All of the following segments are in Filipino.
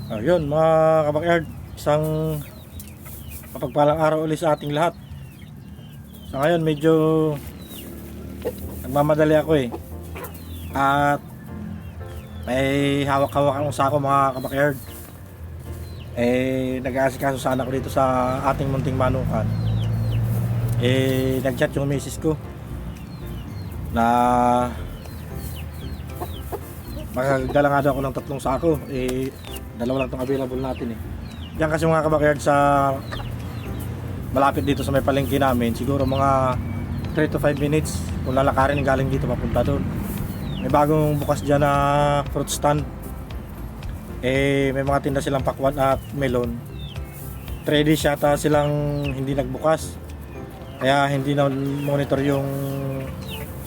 Ayun mga kabakyard, isang mapagpalang araw ulit sa ating lahat. Sa ngayon medyo nagmamadali ako at may hawak-hawak ang sako mga kabakyard. Nag-aasikaso sana ako dito sa ating munting manukan. Nag-chat yung misis ko na magagala nga daw ako ng 3 sako. Dalawa lang itong available natin Diyan kasi mga kabakyard sa malapit dito sa may palengke namin, siguro mga 3 to 5 minutes kung lalakarin galing dito papunta doon. May bagong bukas dyan na fruit stand. May mga tinda silang pakwan at melon. 3 days yata silang hindi nagbukas, kaya hindi na monitor yung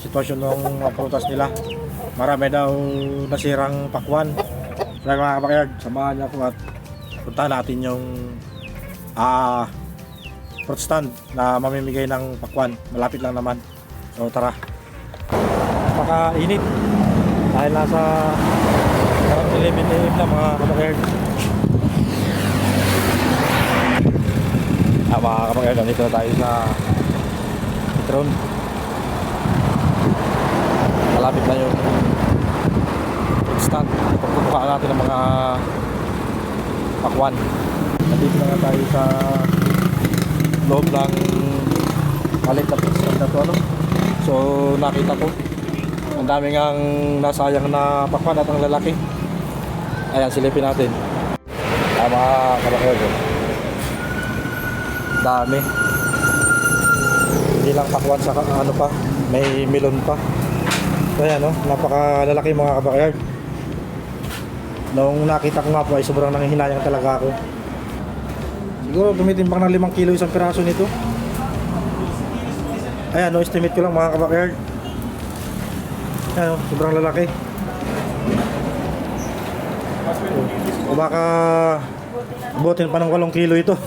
sitwasyon ng mga prutas nila. Marami daw nasirang pakwan. Kaya mga kabakyard, samahan niyo ako at puntahan natin yung fruit stand na mamimigay ng pakwan. Malapit lang naman. So tara. Napaka-init dahil nasa 11 AM na mga kabakyard. Mga kabakyard, nandito na tayo sa Citron. Malapit na yung stand. Pagpupukaan natin ng mga pakwan. Nandito na tayo sa loob ng malit na stand na to, So nakita ko ang daming ang nasayang na pakwan at ang lalaki. Ayan, silipin natin. Mga kabakyard, dami. Hindi lang pakwan sa ano pa, may melon pa. Ayan, napakalalaki mga kabakyard. Nung nakita ko nga po ay sobrang nanghihinayang talaga ako. Siguro tumitimbang ng 5 kilo isang piraso nito. Ayan, estimate ko lang mga kabakyard. Ayan, sobrang lalaki. O baka abutin pa ng 8 kilo ito.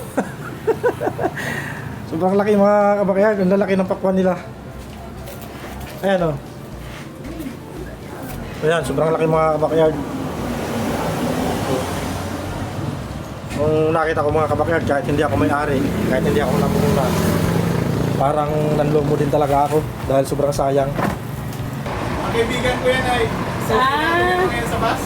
Sobrang laki mga kabakyard. Ang lalaki ng pakwan nila. Ayan Ayan, sobrang laki mga kabakyard. Nung nakita ko mga kabakyard, kahit hindi ako may-ari, kahit hindi ako namumuna, parang nanlumo din talaga ako dahil sobrang sayang. Ang kaibigan ko yan ay sa bus.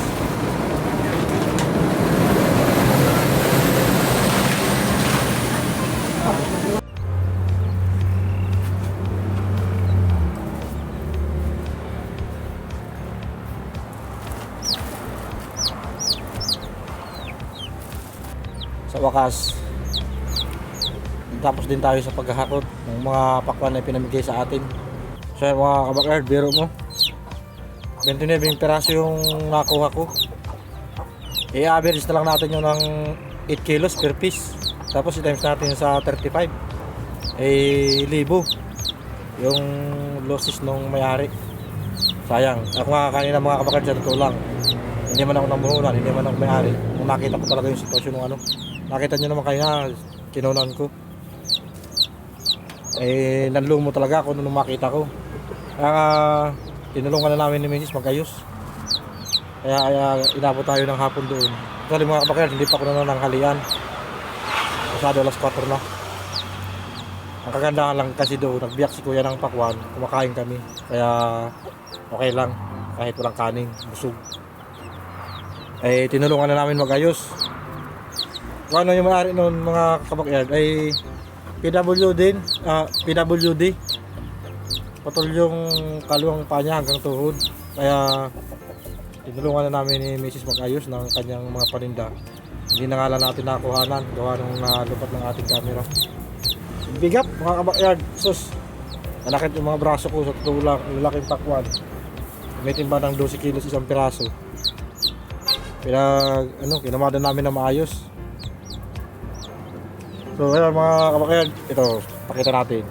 Sa wakas, tapos din tayo sa paghahakot ng mga pakwan na pinamigay sa atin. So mga kabakyard, biro mo 29 piraso yung nakuha ko. I-average na lang natin yung ng 8 kilos per piece. Tapos i-times natin sa 35, libo yung losses nung may-ari. Sayang. Ako nga kanina mga kabakyard, sa totoo lang, hindi man ako namuhunan, hindi man ako may-ari. Nung nakita ko talaga yung sitwasyon ng nakita nyo naman kayo na kinunan ko. Nanlumo talaga ako nung makita ko. Kaya tinulungan na namin ni Mrs. mag-ayos. Kaya inabot tayo ng hapon doon. Actually mga kabakyard, hindi pa ako nananghalian. Masyado alas 4 na. Ang kagandahan lang kasi doon, nagbiyak si kuya ng pakwan, kumakain kami. Kaya okay lang, kahit walang kanin, busog. Tinulungan na namin mag-ayos. Kung ano yung may-ari noon mga kabakyard ay PWD. Patol yung kaluwang pa niya hanggang tuhod. Kaya tinulungan na namin ni Mrs. mag-ayos ng kanyang mga paninda. Hindi na nga lang natin nakuhanan gawa nung lupat ng ating camera. Bigat mga kabakyard. Sus, malakit yung mga braso ko sa tulang, lalaking pakwan. May timba ng 12 kilos isang piraso. Kinamadan namin na maayos. So ayan mga kabakyard, ito pakita natin.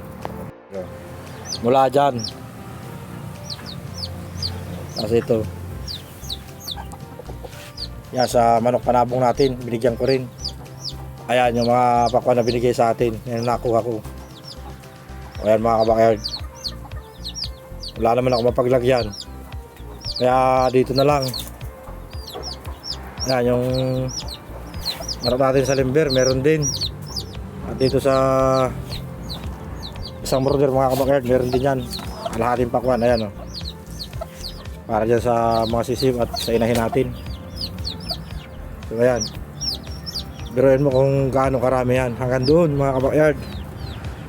Mula dyan kasi ito yan sa manok panabong natin, binigyan ko rin. Ayan yung mga pakwan na binigay sa atin, yan nakuha ko. Ayan mga kabakyard, wala naman ako mapaglagyan, kaya dito na lang. Yan yung manok natin sa limber, meron din. At dito sa isang border mga kabakayard, meron din yan. Kalahating pakwan, ayan o. Para dyan sa mga sisiw at sa inahin natin. So ayan. Biruin mo kung gaano karami yan. Hanggang doon mga kabakayard.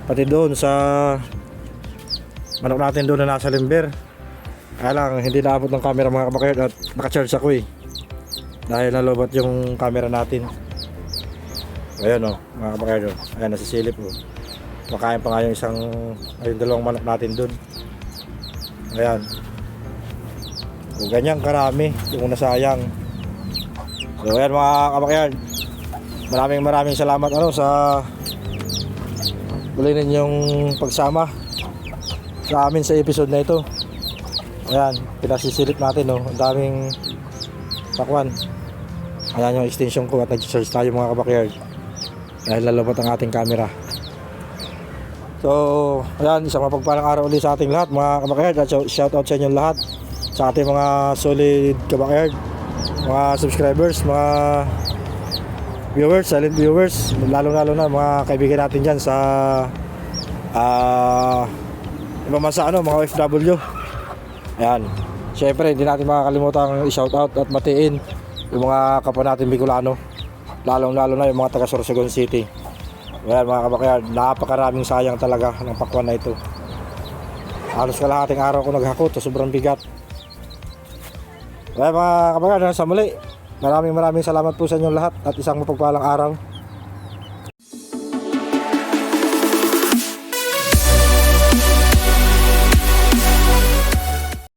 Pati doon sa manok natin doon na nasa limber. Kaya lang hindi naabot ng camera mga kabakayard at naka-charge ako eh. Dahil nalobat yung camera natin. Ayan o mga kabakayard. Ayan nasisilip o. Makain pa nga yung yung dalawang manok natin doon. Ayan. O ganyan karami yung nasayang. So ayan mga kabakayard. Maraming salamat sa tuloy ninyong pagsama sa amin sa episode na ito. Ayan, pinasisilip natin ang daming pakwan. Ayan yung extension ko at nag-charge tayo mga kabakayard. Dahil lalabot ang ating camera. So, ayan, isang mapagpalang araw ulit sa ating lahat mga kabakayard. At shout out sa inyong lahat, sa ating mga solid kabakayard, mga subscribers, mga viewers, silent viewers, lalo na mga kaibigan natin dyan sa ibang bansa, mga OFW. Ayan, syempre hindi natin makakalimutan i-shout out at matiin yung mga kapwa natin Bicolano, lalo na yung mga taga Sorsogon City. Ayan mga kabakayard, napakaraming sayang talaga ng pakwan na ito. Halos kalahating araw ko naghakot, sobrang bigat. Ayan mga kabakayard, sa muli, maraming salamat po sa inyong lahat at isang mapagpalang araw.